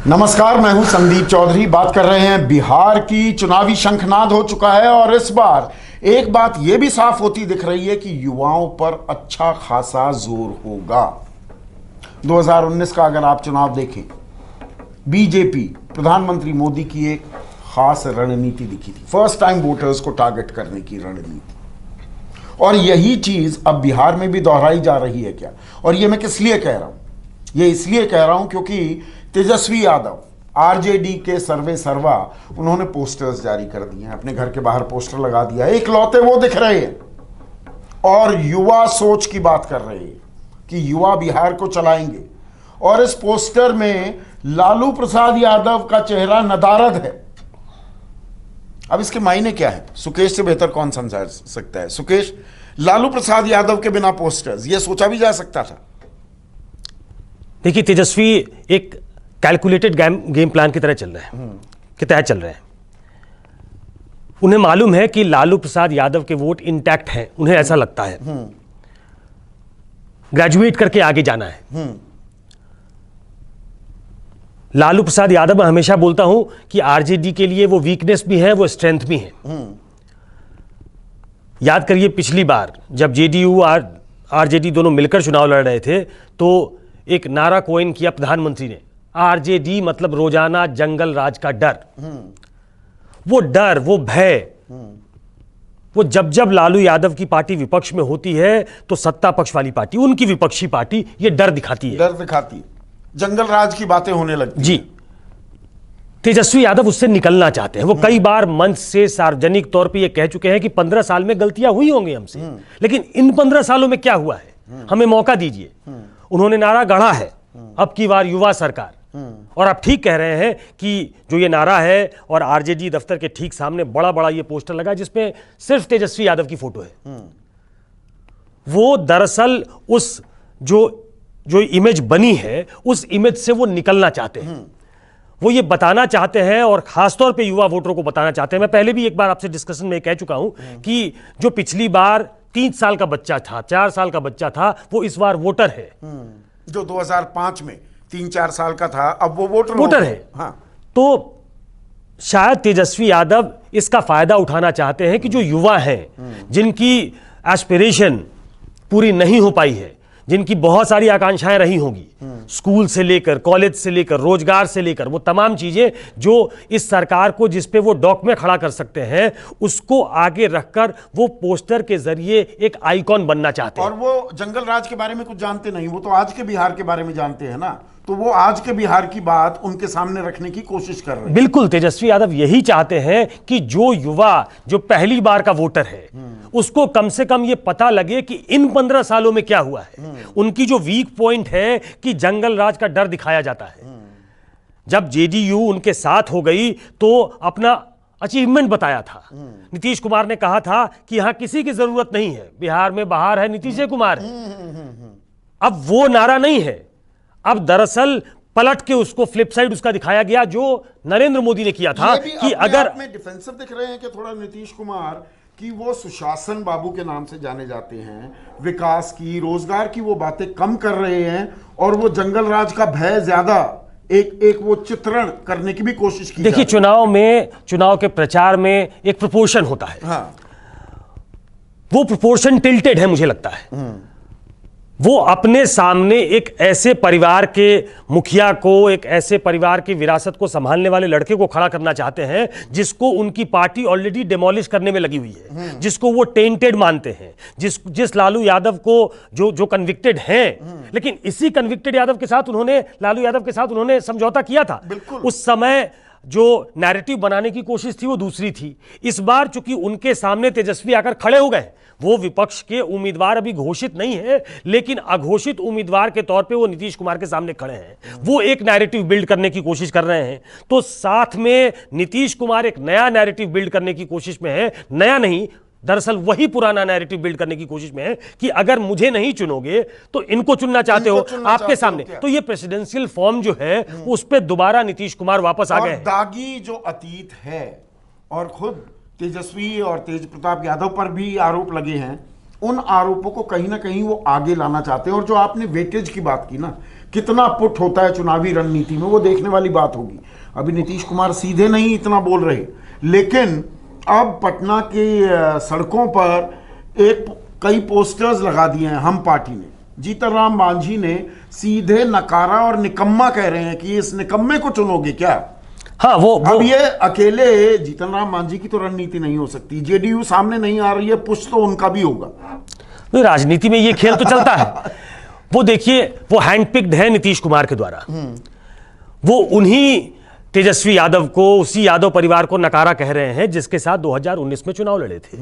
नमस्कार, मैं हूं संदीप चौधरी। बात कर रहे हैं बिहार की। चुनावी शंखनाद हो चुका है और इस बार एक बात यह भी साफ होती दिख रही है कि युवाओं पर अच्छा खासा जोर होगा। 2019 का अगर आप चुनाव देखें, बीजेपी प्रधानमंत्री मोदी की एक खास रणनीति दिखी थी, फर्स्ट टाइम वोटर्स को टारगेट करने की रणनीति। और यही चीज अब बिहार में भी दोहराई जा रही है क्या? और ये मैं किस लिए कह रहा हूं? ये इसलिए कह रहा हूं क्योंकि तेजस्वी यादव आरजेडी के सर्वा उन्होंने पोस्टर्स जारी कर दिए हैं, अपने घर के बाहर पोस्टर लगा दिया है। इकलौते वो दिख रहे हैं और युवा सोच की बात कर रहे हैं कि युवा बिहार को चलाएंगे। और इस पोस्टर में लालू प्रसाद यादव का चेहरा नदारद है। अब इसके मायने क्या है? सुकेश से बेहतर कौन समझा सकता है? सुकेश, लालू प्रसाद यादव के बिना पोस्टर्स, यह सोचा भी जा सकता था? देखिए, तेजस्वी एक कैलकुलेटेड गेम प्लान की तरह चल रहे हैं, के तहत चल रहे हैं। उन्हें मालूम है कि लालू प्रसाद यादव के वोट इंटैक्ट हैं, उन्हें ऐसा लगता है। ग्रेजुएट करके आगे जाना है। लालू प्रसाद यादव, मैं हमेशा बोलता हूं कि आरजेडी के लिए वो वीकनेस भी है, वो स्ट्रेंथ भी है। याद करिए, पिछली बार जब जेडीयू और आरजेडी दोनों मिलकर चुनाव लड़ रहे थे तो एक नारा कोइन किया प्रधानमंत्री ने, आरजेडी मतलब रोजाना जंगल राज का डर। वो डर, वो भय, वो जब जब लालू यादव की पार्टी विपक्ष में होती है तो सत्ता पक्ष वाली पार्टी, उनकी विपक्षी पार्टी, ये डर दिखाती है। डर दिखाती है, जंगल राज की बातें होने लगती जी। तेजस्वी यादव उससे निकलना चाहते हैं। वो कई बार मंच से सार्वजनिक तौर पे ये कह चुके हैं कि 15 साल में गलतियां हुई होंगी हमसे, लेकिन इन 15 सालों में क्या हुआ है, हमें मौका दीजिए। उन्होंने नारा गढ़ा है, अब की बार युवा सरकार। और आप ठीक कह रहे हैं कि जो ये नारा है, और आरजेडी दफ्तर के ठीक सामने बड़ा बड़ा ये पोस्टर लगा जिसमें सिर्फ तेजस्वी यादव की फोटो है। वो दरअसल उस जो इमेज बनी है, उस इमेज से वो निकलना चाहते हैं। वो ये बताना चाहते हैं और खासतौर पे युवा वोटरों को बताना चाहते हैं। मैं पहले भी एक बार आपसे डिस्कशन में कह चुका हूं कि जो पिछली बार 3 साल का बच्चा था, 4 साल का बच्चा था, वो इस बार वोटर है। जो 2005 में 3-4 साल का था, अब वो वोटर है। हाँ। तो शायद तेजस्वी यादव इसका फायदा उठाना चाहते हैं कि जो युवा हैं, जिनकी एस्पिरेशन पूरी नहीं हो पाई है, जिनकी बहुत सारी आकांक्षाएं रही होंगी, स्कूल से लेकर, कॉलेज से लेकर, रोजगार से लेकर, वो तमाम चीजें जो इस सरकार को जिस पे वो डॉक में खड़ा कर सकते हैं, उसको आगे रखकर वो पोस्टर के जरिए एक आइकॉन बनना चाहते हैं। और वो जंगल राज के बारे में कुछ जानते नहीं, वो तो आज के बिहार के बारे में जानते हैं ना, तो वो आज के बिहार की बात उनके सामने रखने की कोशिश कर रहे हैं। बिल्कुल, तेजस्वी यादव यही चाहते हैं कि जो युवा, जो पहली बार का वोटर है, उसको कम से कम ये पता लगे कि इन 15 सालों में क्या हुआ है। उनकी जो वीक पॉइंट है कि जंगल राज का डर दिखाया जाता है। जब जेडीयू उनके साथ हो गई तो अपना अचीवमेंट बताया था। नीतीश कुमार ने कहा था कि यहां किसी की जरूरत नहीं है, बिहार में बहार है, नीतीश कुमार है। अब वो नारा नहीं है, अब दरअसल पलट के उसको फ्लिप साइड उसका दिखाया गया जो नरेंद्र मोदी ने किया था कि अगर में डिफेंसिव दिख रहे हैं कि थोड़ा नीतीश कुमार कि वो सुशासन बाबू के नाम से जाने जाते हैं, विकास की, रोजगार की वो बातें कम कर रहे हैं और वो जंगल राज का भय ज्यादा एक वो चित्रण करने की भी कोशिश की। देखिए, चुनाव के प्रचार में एक प्रोपोर्शन होता है। हाँ। वो प्रोपोर्शन टिल्टेड है, मुझे लगता है। वो अपने सामने एक ऐसे परिवार के मुखिया को, एक ऐसे परिवार की विरासत को संभालने वाले लड़के को खड़ा करना चाहते हैं जिसको उनकी पार्टी ऑलरेडी डिमोलिश करने में लगी हुई है, जिसको वो टेंटेड मानते हैं, जिस लालू यादव को जो कन्विक्टेड हैं। लेकिन इसी कन्विक्टेड यादव के साथ लालू यादव के साथ उन्होंने समझौता किया था। उस समय जो नैरेटिव बनाने की कोशिश थी वो दूसरी थी। इस बार चूंकि उनके सामने तेजस्वी आकर खड़े हो गए, वो विपक्ष के उम्मीदवार अभी घोषित नहीं है, लेकिन अघोषित उम्मीदवार के तौर पे वो नीतीश कुमार के सामने खड़े हैं। वो एक नैरेटिव बिल्ड करने की कोशिश कर रहे हैं, तो साथ में नीतीश कुमार एक नया नैरेटिव बिल्ड करने की कोशिश में है। नया नहीं, दरअसल वही पुराना नैरेटिव बिल्ड करने की कोशिश में है कि अगर मुझे नहीं चुनोगे तो इनको चुनना चाहते हो आपके सामने। तो ये प्रेसिडेंशियल फॉर्म जो है उस पर दोबारा नीतीश कुमार वापस आ गए हैं। दागी जो अतीत है, और खुद तेजस्वी और तेज प्रताप यादव पर भी आरोप लगे हैं, उन आरोपों को कहीं ना कहीं वो आगे लाना चाहते हैं। और जो आपने वेटेज की बात की ना, कितना पुट होता है चुनावी रणनीति में, वो देखने वाली बात होगी। अभी नीतीश कुमार सीधे नहीं इतना बोल रहे, लेकिन अब पटना की सड़कों पर कई पोस्टर्स लगा दिए हैं हम पार्टी ने। जीतन राम मांझी ने सीधे नकारा और निकम्मा कह रहे हैं कि इस निकम्मे को चुनोगे क्या? हाँ, वो अब ये अकेले जीतन राम मांझी की तो रणनीति नहीं हो सकती, जेडीयू सामने नहीं आ रही है, पुश तो उनका भी होगा। तो राजनीति में ये खेल तो चलता है। वो देखिए, वो हैंडपिक्ड है नीतीश कुमार के द्वारा। वो उन्हीं तेजस्वी यादव को, उसी यादव परिवार को नकारा कह रहे हैं जिसके साथ 2019 में चुनाव लड़े थे।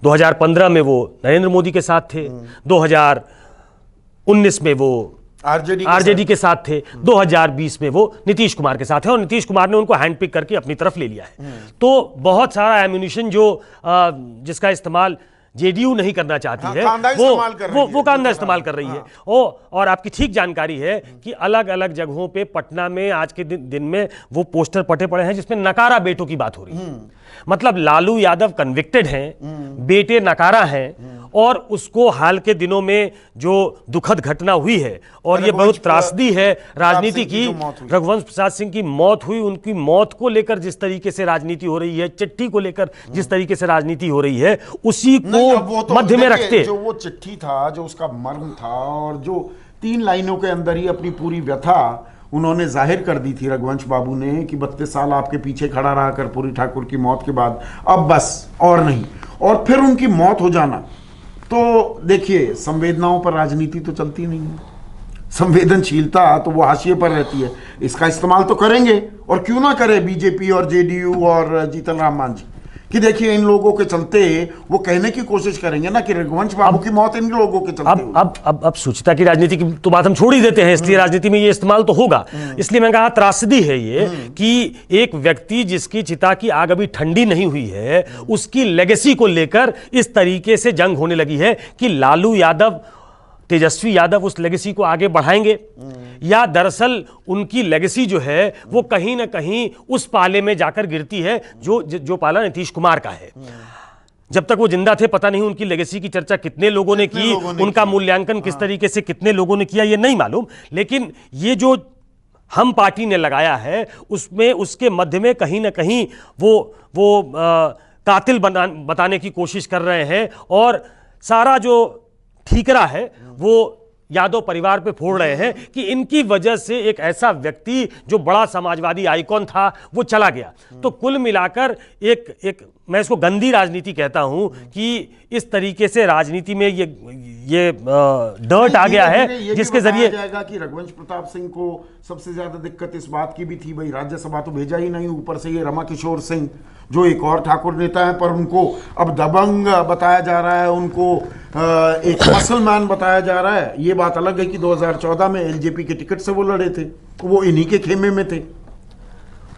2015 में वो नरेंद्र मोदी के साथ थे, 2019 में वो आरजेडी के साथ थे, 2020 में वो नीतीश कुमार के साथ है, और नीतीश कुमार ने उनको हैंडपिक करके अपनी तरफ ले लिया है। तो बहुत सारा एम्यूनिशन जो जिसका इस्तेमाल जेडीयू नहीं करना चाहती है, वो कांधा इस्तेमाल कर रही है। और आपकी ठीक जानकारी है कि अलग अलग जगहों पे पटना में आज के दिन में वो पोस्टर पटे पड़े हैं जिसमें नकारा बेटों की बात हो रही है। मतलब लालू यादव कन्विक्टेड हैं, बेटे नकारा हैं, और उसको हाल के दिनों में जो दुखद घटना हुई है, और ये बहुत त्रासदी है राजनीति की, रघुवंश प्रसाद सिंह की मौत हुई, उनकी मौत को लेकर जिस तरीके से राजनीति हो रही है, चिट्ठी को लेकर जिस तरीके से राजनीति हो रही है, उसी को तो मध्य में रखते, जो वो चिट्ठी था, जो उसका मर्म था, और जो 3 लाइनों के अंदर ही अपनी पूरी व्यथा उन्होंने जाहिर कर दी थी रघुवंश बाबू ने कि 32 साल आपके पीछे खड़ा रहा कर्पूरी ठाकुर की मौत के बाद, अब बस और नहीं, और फिर उनकी मौत हो जाना। तो देखिए, संवेदनाओं पर राजनीति तो चलती नहीं है, संवेदनशीलता तो वो हाशिए पर रहती है। इसका इस्तेमाल तो करेंगे, और क्यों ना करे बीजेपी और जेडीयू और जीतन राम मांझी, कि देखिए इन लोगों के चलते वो कहने की कोशिश करेंगे ना कि रघुवंश बाबू की मौत इन लोगों के चलते। अब सुचिता की राजनीति की तो बात हम छोड़ ही देते हैं, इसलिए राजनीति में ये इस्तेमाल तो होगा। इसलिए मैं कहा त्रासदी है ये कि एक व्यक्ति जिसकी चिता की आग अभी ठंडी नहीं हुई है, उसकी लेगेसी को लेकर इस तरीके से जंग होने लगी है कि लालू यादव, तेजस्वी यादव उस लेगेसी को आगे बढ़ाएंगे, या दरअसल उनकी लेगेसी जो है वो कहीं ना कहीं उस पाले में जाकर गिरती है जो पाला नीतीश कुमार का है। जब तक वो जिंदा थे पता नहीं उनकी लेगेसी की चर्चा कितने लोगों ने की, उनका मूल्यांकन किस तरीके से कितने लोगों ने किया ये नहीं मालूम, लेकिन ये जो हम पार्टी ने लगाया है उसमें उसके मध्य में कहीं ना कहीं वो कातिल बताने की कोशिश कर रहे हैं, और सारा जो ठीकरा है वो यादव परिवार पे फोड़ रहे हैं कि इनकी वजह से एक ऐसा व्यक्ति जो बड़ा समाजवादी आइकॉन था वो चला गया। तो कुल मिलाकर एक मैं इसको गंदी राजनीति कहता हूं कि इस तरीके से राजनीति में ये डर्ट आ गया है जिसके जरिए जाएगा कि रघुवंश प्रताप सिंह को सबसे ज्यादा दिक्कत इस बात की भी थी, भाई राज्यसभा तो भेजा ही नहीं, ऊपर से ये रमा किशोर सिंह जो एक और ठाकुर नेता है, पर उनको अब दबंग बताया जा रहा है, उनको एक मुसलमान बताया जा रहा है। ये बात अलग है कि 2014 में एलजेपी के टिकट से वो लड़े थे, वो इन्हीं के खेमे में थे।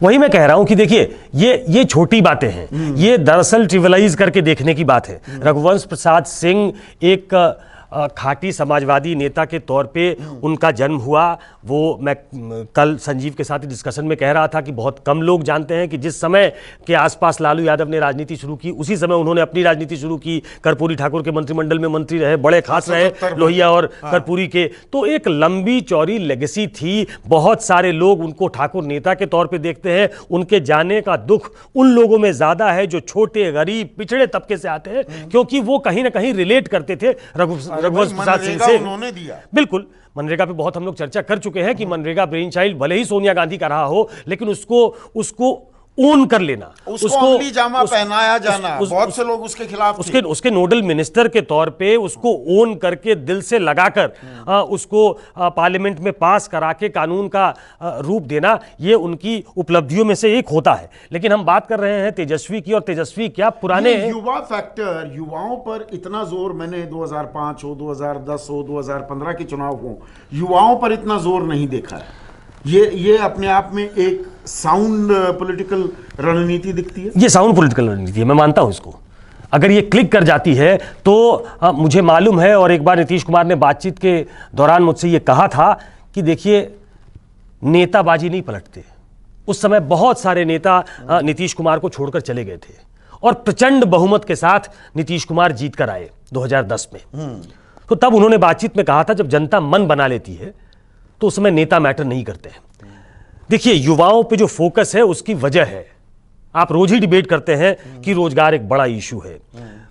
वही मैं कह रहा हूं कि देखिए ये छोटी बातें हैं, ये दरअसल ट्रिविलाइज करके देखने की बात है। रघुवंश प्रसाद सिंह एक खाटी समाजवादी नेता के तौर पे उनका जन्म हुआ। वो मैं कल संजीव के साथ डिस्कशन में कह रहा था कि बहुत कम लोग जानते हैं कि जिस समय के आसपास लालू यादव ने राजनीति शुरू की उसी समय उन्होंने अपनी राजनीति शुरू की। कर्पूरी ठाकुर के मंत्रिमंडल में मंत्री रहे, बड़े खास रहे लोहिया और कर्पूरी के। तो एक लंबी चौड़ी लेगेसी थी। बहुत सारे लोग उनको ठाकुर नेता के तौर पर देखते हैं। उनके जाने का दुख उन लोगों में ज्यादा है जो छोटे गरीब पिछड़े तबके से आते हैं, क्योंकि वो कहीं ना कहीं रिलेट करते थे रघुवंश प्रसाद सिंह से। उन्होंने दिया बिल्कुल, मनरेगा पे बहुत हम लोग चर्चा कर चुके हैं कि मनरेगा ब्रेन चाइल्ड भले ही सोनिया गांधी का रहा हो, लेकिन उसको ओन कर लेना, उसको अंगली जामा पहनाया जाना, बहुत से लोग उसके खिलाफ थे। उसके नोडल मिनिस्टर के तौर पे उसको ओन करके दिल से लगाकर उसको पार्लियामेंट में पास करा के कानून का रूप देना, ये उनकी उपलब्धियों में से एक होता है। लेकिन हम बात कर रहे हैं तेजस्वी की, और तेजस्वी क्या पुराने युवा फैक्टर, युवाओं पर इतना जोर मैंने 2005 हो, 2010 हो, 2015 के चुनाव हो, युवाओं पर इतना जोर नहीं देखा है। ये अपने आप में एक साउंड पॉलिटिकल रणनीति दिखती है। ये साउंड पॉलिटिकल रणनीति है, मैं मानता हूं इसको। अगर ये क्लिक कर जाती है तो मुझे मालूम है, और एक बार नीतीश कुमार ने बातचीत के दौरान मुझसे ये कहा था कि देखिए नेताबाजी नहीं पलटते। उस समय बहुत सारे नेता नीतीश कुमार को छोड़कर चले गए थे, और प्रचंड बहुमत के साथ नीतीश कुमार जीत कर आए 2010 में। तो तब उन्होंने बातचीत में कहा था जब जनता मन बना लेती है तो उसमें नेता मैटर नहीं करते हैं। देखिए, युवाओं पे जो फोकस है उसकी वजह है, आप रोज ही डिबेट करते हैं कि रोजगार एक बड़ा इशू है,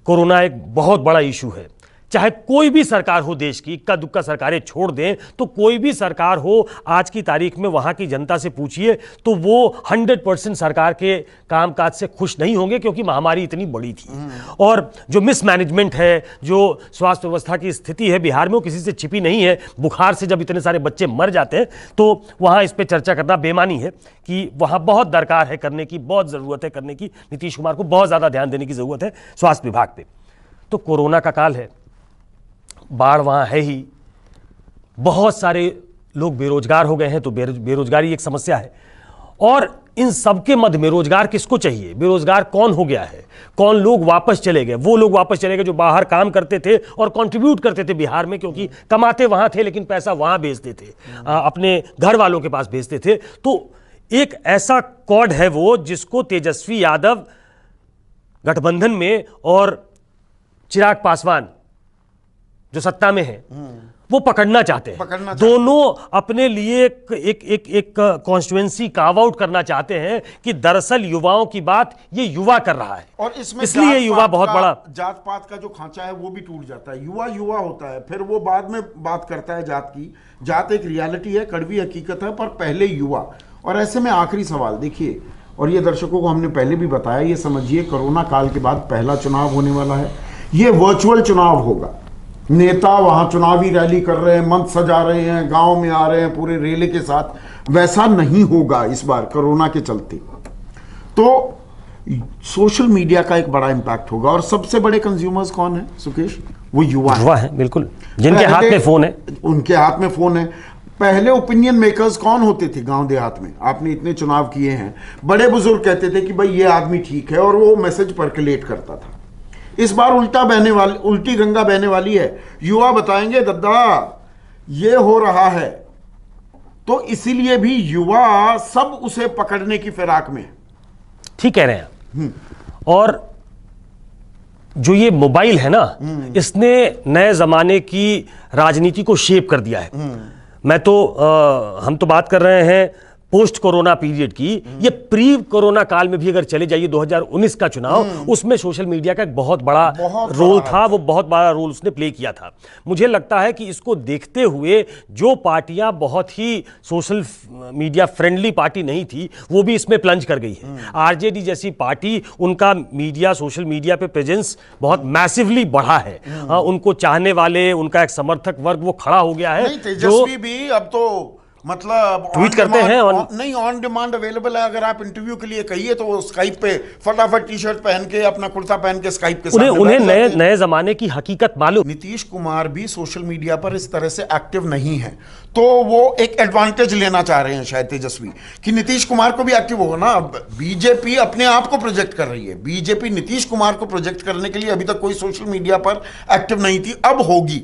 कोरोना एक बहुत बड़ा इशू है। चाहे कोई भी सरकार हो देश की, इक्का दुक्का सरकारें छोड़ दें, तो कोई भी सरकार हो आज की तारीख में वहां की जनता से पूछिए तो वो 100% सरकार के कामकाज से खुश नहीं होंगे, क्योंकि महामारी इतनी बड़ी थी। और जो मिसमैनेजमेंट है, जो स्वास्थ्य व्यवस्था की स्थिति है बिहार में, वो किसी से छिपी नहीं है। बुखार से जब इतने सारे बच्चे मर जाते हैं तो वहां इस पर चर्चा करना बेमानी है कि वहां बहुत दरकार है करने की, बहुत जरूरत है करने की। नीतीश कुमार को बहुत ज्यादा ध्यान देने की जरूरत है स्वास्थ्य विभाग पे। तो कोरोना का काल है, बाढ़ वहां है ही, बहुत सारे लोग बेरोजगार हो गए हैं, तो बेरोजगारी एक समस्या है। और इन सबके मध्य में रोजगार किसको चाहिए? बेरोजगार कौन हो गया है? कौन लोग वापस चले गए? वो लोग वापस चले गए जो बाहर काम करते थे और कंट्रीब्यूट करते थे बिहार में, क्योंकि कमाते वहां थे लेकिन पैसा वहां भेजते थे, अपने घर वालों के पास भेजते थे। तो एक ऐसा कॉर्ड है वो जिसको तेजस्वी यादव गठबंधन में और चिराग पासवान जो सत्ता में है वो पकड़ना चाहते हैं। दोनों अपने लिए एक कॉन्स्टिट्यूएंसी कार्व आउट करना चाहते हैं कि दरअसल युवाओं की बात ये युवा कर रहा है, और इसमें इसलिए युवा बहुत बड़ा जात पात का जो खांचा है वो भी टूट जाता है। युवा युवा होता है, फिर वो बाद में बात करता है जात की। जात एक रियलिटी है, कड़वी हकीकत है, पर पहले युवा। और ऐसे में आखिरी सवाल देखिए, और ये दर्शकों को हमने पहले भी बताया, ये समझिए कोरोना काल के बाद पहला चुनाव होने वाला है। ये वर्चुअल चुनाव होगा। नेता वहां चुनावी रैली कर रहे हैं, मंच सजा रहे हैं, गांव में आ रहे हैं पूरे रेले के साथ। वैसा नहीं होगा इस बार कोरोना के चलते। तो सोशल मीडिया का एक बड़ा इंपैक्ट होगा, और सबसे बड़े कंज्यूमर्स कौन है सुकेश? वो युवा है, बिल्कुल, जिनके हाथ में फोन है। उनके हाथ में फोन है। पहले ओपिनियन मेकर्स कौन होते थे गांव देहात में? आपने इतने चुनाव किए हैं, बड़े बुजुर्ग कहते थे कि भाई ये आदमी ठीक है, और वो मैसेज परकुलेट करता था। इस बार उल्टी गंगा बहने वाली है। युवा बताएंगे दद्दा ये हो रहा है, तो इसीलिए भी युवा सब उसे पकड़ने की फिराक में। ठीक कह रहे हैं। और जो ये मोबाइल है ना, इसने नए जमाने की राजनीति को शेप कर दिया है। हम तो बात कर रहे हैं पोस्ट कोरोना पीरियड की। ये प्री कोरोना काल में भी अगर चले जाइए 2019 का चुनाव, उसमें सोशल मीडिया का एक बहुत बड़ा रोल था, वो बहुत बड़ा रोल उसने प्ले किया था। मुझे लगता है कि इसको देखते हुए जो पार्टियां बहुत ही सोशल मीडिया फ्रेंडली पार्टी नहीं थी, वो भी इसमें प्लंज कर गई है। आरजेडी जैसी पार्टी, उनका मीडिया, सोशल मीडिया पे प्रेजेंस बहुत मैसिवली बढ़ा है। उनको चाहने वाले, उनका एक समर्थक वर्ग वो खड़ा हो गया है। तेजस्वी भी अब तो मतलब ट्वीट करते हैं, नहीं ऑन डिमांड अवेलेबल है। अगर आप इंटरव्यू के लिए कहिए तो वो स्काइप पे फटाफट टी शर्ट पहन के, अपना कुर्ता पहन के स्काइप के सामने उन्हें नए जमाने की हकीकत मालूम। नीतीश कुमार भी सोशल मीडिया पर इस तरह से एक्टिव नहीं है, तो वो एक एडवांटेज लेना चाह रहे हैं शायद तेजस्वी, कि नीतीश कुमार को भी एक्टिव होगा ना। बीजेपी अपने आप को प्रोजेक्ट कर रही है, बीजेपी नीतीश कुमार को प्रोजेक्ट करने के लिए अभी तक कोई सोशल मीडिया पर एक्टिव नहीं थी, अब होगी।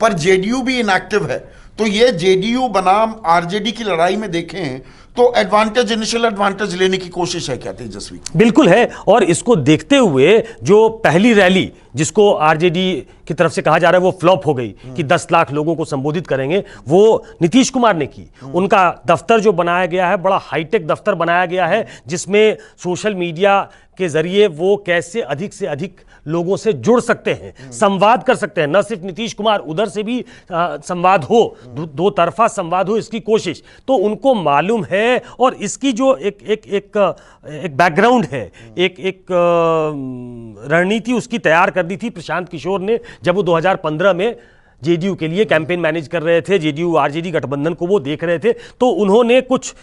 पर जेडीयू भी इनएक्टिव है, तो ये जेडीयू बनाम आरजेडी की लड़ाई में देखें तो इनिशियल एडवांटेज लेने की कोशिश है क्या तेजस्वी? बिल्कुल है। और इसको देखते हुए जो पहली रैली जिसको आरजेडी की तरफ से कहा जा रहा है वो फ्लॉप हो गई कि 10 लाख लोगों को संबोधित करेंगे, वो नीतीश कुमार ने की। उनका दफ्तर जो बनाया गया है, बड़ा हाईटेक दफ्तर बनाया गया है, जिसमें सोशल मीडिया के जरिए वो कैसे अधिक से अधिक लोगों से जुड़ सकते हैं, संवाद कर सकते हैं। न सिर्फ नीतीश कुमार, उधर से भी संवाद हो, दो तरफा संवाद हो, इसकी कोशिश तो उनको मालूम है। और इसकी जो एक बैकग्राउंड है, एक रणनीति उसकी तैयार कर दी थी प्रशांत किशोर ने, जब वो 2015 में जेडीयू के लिए कैंपेन मैनेज कर रहे थे, जेडीयू आरजेडी गठबंधन को वो देख रहे थे, तो उन्होंने कुछ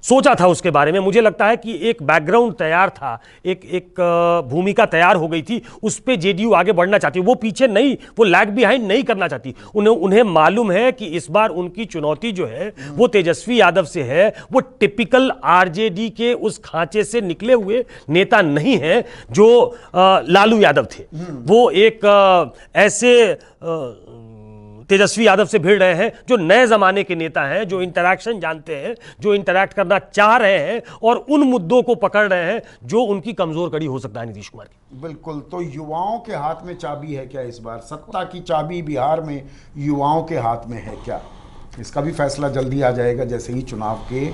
सोचा था उसके बारे में। मुझे लगता है कि एक बैकग्राउंड तैयार था, एक भूमिका तैयार हो गई थी, उस पे जेडीयू आगे बढ़ना चाहती, वो पीछे नहीं, वो लैग बिहाइंड नहीं करना चाहती। उन्हें मालूम है कि इस बार उनकी चुनौती जो है वो तेजस्वी यादव से है। वो टिपिकल आरजेडी के उस खांचे से निकले हुए नेता नहीं है जो लालू यादव थे। वो एक ऐसे तेजस्वी यादव से भिड़ रहे हैं जो नए जमाने के नेता हैं, जो इंटरैक्शन जानते हैं, जो इंटरैक्ट करना चाह रहे हैं और उन मुद्दों को पकड़ रहे हैं जो उनकी कमजोर कड़ी हो सकता है नीतीश कुमार की। बिल्कुल। तो युवाओं के हाथ में चाबी है क्या इस बार? सत्ता की चाबी बिहार में युवाओं के हाथ में है क्या? इसका भी फैसला जल्दी आ जाएगा जैसे ही चुनाव के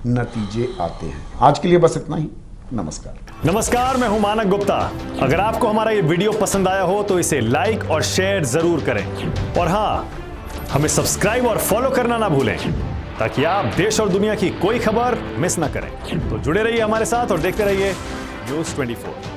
नतीजे आते हैं। आज के लिए बस इतना ही। नमस्कार, मैं हूं मानक गुप्ता। अगर आपको हमारा ये वीडियो पसंद आया हो तो इसे लाइक और शेयर जरूर करें, और हां, हमें सब्सक्राइब और फॉलो करना ना भूलें ताकि आप देश और दुनिया की कोई खबर मिस ना करें। तो जुड़े रहिए हमारे साथ और देखते रहिए न्यूज़ 24।